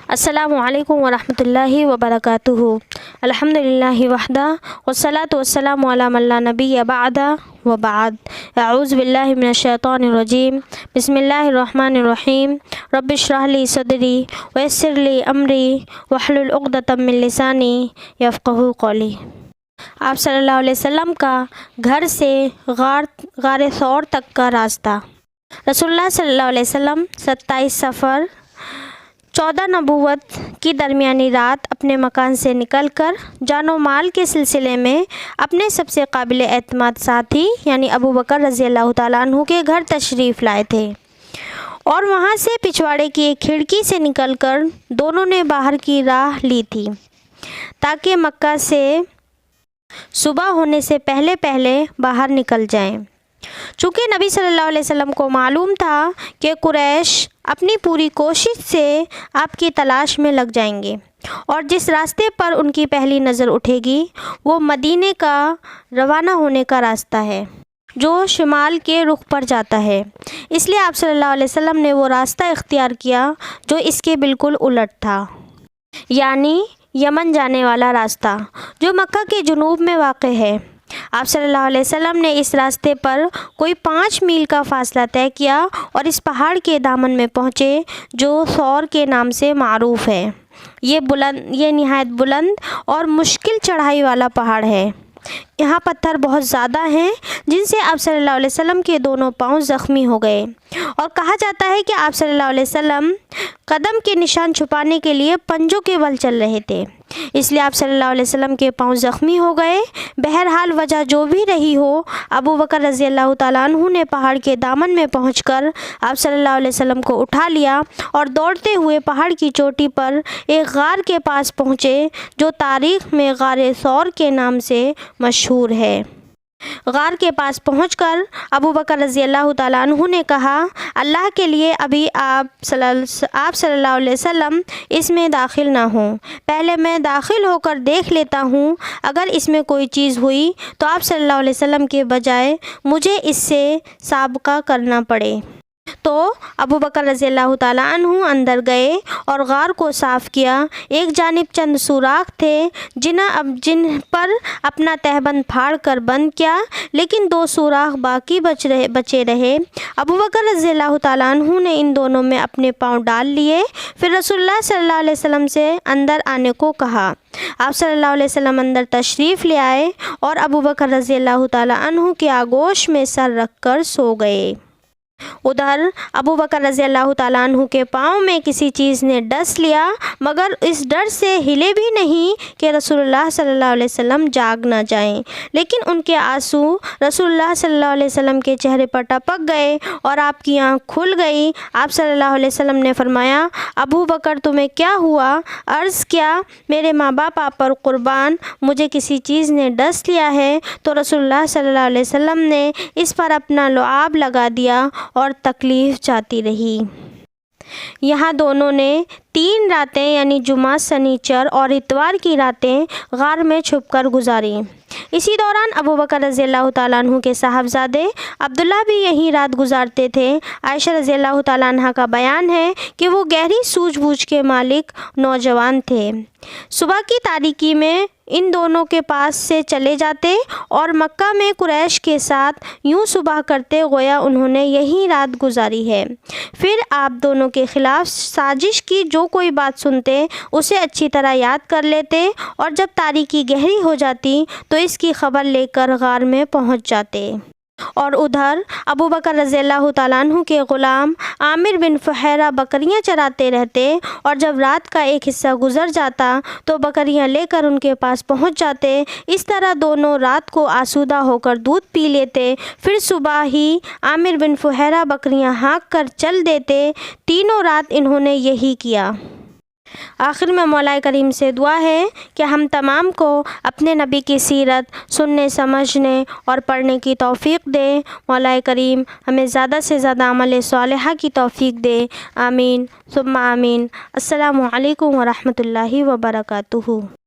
السلام علیکم ورحمۃ اللہ وبرکاتہ۔ الحمدللہ وحدہ والصلاۃ والسلام علی من لا نبی بعدہ وبعد۔ اعوذ باللہ من الشیطان الرجیم، بسم اللہ الرحمن الرحیم۔ رب اشرح لی صدری ویسر لی امری واحلل عقدۃ من لسانی یفقہوا قولی۔ آپ صلی اللہ علیہ وسلم کا گھر سے غار ثور تک کا راستہ۔ رسول اللہ صلی اللہ علیہ وسلم 27 صفر 14 نبوت کی درمیانی رات اپنے مکان سے نکل کر جان و مال کے سلسلے میں اپنے سب سے قابل اعتماد ساتھی یعنی ابو بکر رضی اللہ تعالیٰ عنہ کے گھر تشریف لائے تھے، اور وہاں سے پچھواڑے کی ایک کھڑکی سے نکل کر دونوں نے باہر کی راہ لی تھی تاکہ مکہ سے صبح ہونے سے پہلے باہر نکل جائیں۔ چونکہ نبی صلی اللہ علیہ وسلم کو معلوم تھا کہ قریش اپنی پوری کوشش سے آپ کی تلاش میں لگ جائیں گے، اور جس راستے پر ان کی پہلی نظر اٹھے گی وہ مدینے کا روانہ ہونے کا راستہ ہے جو شمال کے رخ پر جاتا ہے۔ اس لیے آپ صلی اللہ علیہ وسلم نے وہ راستہ اختیار کیا جو اس کے بالکل الٹ تھا، یعنی یمن جانے والا راستہ جو مکہ کے جنوب میں واقع ہے۔ آپ صلی اللہ علیہ وسلم نے اس راستے پر کوئی 5 میل کا فاصلہ طے کیا اور اس پہاڑ کے دامن میں پہنچے جو ثور کے نام سے معروف ہے۔ یہ نہایت بلند اور مشکل چڑھائی والا پہاڑ ہے۔ یہاں پتھر بہت زیادہ ہیں جن سے آپ صلی اللہ علیہ وسلم کے دونوں پاؤں زخمی ہو گئے، اور کہا جاتا ہے کہ آپ صلی اللہ علیہ وسلم قدم کے نشان چھپانے کے لیے پنجوں کے بل چل رہے تھے، اس لیے آپ صلی اللہ علیہ وسلم کے پاؤں زخمی ہو گئے۔ بہرحال وجہ جو بھی رہی ہو، ابو بکر رضی اللہ تعالیٰ عنہ نے پہاڑ کے دامن میں پہنچ کر آپ صلی اللہ علیہ وسلم کو اٹھا لیا اور دوڑتے ہوئے پہاڑ کی چوٹی پر ایک غار کے پاس پہنچے جو تاریخ میں غار ثور کے نام سے مشہور ہے۔ غار کے پاس پہنچ کر ابو بکر رضی اللہ تعالیٰ عنہ نے کہا، اللہ کے لیے ابھی آپ صلی اللہ علیہ وسلم اس میں داخل نہ ہوں، پہلے میں داخل ہو کر دیکھ لیتا ہوں، اگر اس میں کوئی چیز ہوئی تو آپ صلی اللہ علیہ وسلم کے بجائے مجھے اس سے سابقہ کرنا پڑے۔ تو ابو بکر رضی اللہ تعالیٰ عنہ اندر گئے اور غار کو صاف کیا۔ ایک جانب چند سوراخ تھے جن پر اپنا تہبند پھاڑ کر بند کیا، لیکن 2 سوراخ باقی بچے رہے۔ ابو بکر رضی اللہ تعالیٰ عنہ نے ان دونوں میں اپنے پاؤں ڈال لیے، پھر رسول اللہ صلی اللہ علیہ وسلم سے اندر آنے کو کہا۔ آپ صلی اللہ علیہ وسلم اندر تشریف لے آئے اور ابو بکر رضی اللہ تعالیٰ عنہ کے آغوش میں سر رکھ کر سو گئے۔ ادھر ابو بکر رضی اللہ تعالیٰ عنہ کے پاؤں میں کسی چیز نے ڈس لیا، مگر اس ڈر سے ہلے بھی نہیں کہ رسول اللہ صلی اللہ علیہ وسلم جاگ نہ جائیں، لیکن ان کے آنسو رسول اللہ صلی اللہ علیہ وسلم کے چہرے پر ٹپک گئے اور آپ کی آنکھ کھل گئی۔ آپ صلی اللہ علیہ وسلم نے فرمایا، ابو بکر تمہیں کیا ہوا؟ عرض کیا، میرے ماں باپ آپ پر قربان، مجھے کسی چیز نے ڈس لیا ہے۔ تو رسول اللہ صلی اللہ علیہ وسلم نے اس پر اپنا لعاب لگا دیا اور تکلیف جاتی رہی۔ یہاں دونوں نے 3 راتیں یعنی جمعہ، سنیچر اور اتوار کی راتیں غار میں چھپ کر گزاری۔ اسی دوران ابو بکر رضی اللہ تعالیٰ عنہ کے صاحبزادے عبداللہ بھی یہیں رات گزارتے تھے۔ عائشہ رضی اللہ تعالیٰ عنہ کا بیان ہے کہ وہ گہری سوجھ بوجھ کے مالک نوجوان تھے۔ صبح کی تاریکی میں ان دونوں کے پاس سے چلے جاتے اور مکہ میں قریش کے ساتھ یوں صبح کرتے گویا انہوں نے یہیں رات گزاری ہے۔ پھر آپ دونوں کے خلاف سازش کی جو کوئی بات سنتے اسے اچھی طرح یاد کر لیتے، اور جب تاریکی گہری ہو جاتی تو اس کی خبر لے کر غار میں پہنچ جاتے۔ اور ادھر ابو بکر رضی اللہ تعالیٰ عنہ کے غلام عامر بن فہیرہ بکریاں چراتے رہتے، اور جب رات کا ایک حصہ گزر جاتا تو بکریاں لے کر ان کے پاس پہنچ جاتے۔ اس طرح دونوں رات کو آسودہ ہو کر دودھ پی لیتے، پھر صبح ہی عامر بن فہیرہ بکریاں ہانک کر چل دیتے۔ تینوں رات انہوں نے یہی کیا۔ آخر میں مولا کریم سے دعا ہے کہ ہم تمام کو اپنے نبی کی سیرت سننے، سمجھنے اور پڑھنے کی توفیق دے۔ مولا کریم ہمیں زیادہ سے زیادہ عمل صالحہ کی توفیق دے، آمین ثم آمین۔ السلام علیکم ورحمۃ اللہ وبرکاتہ۔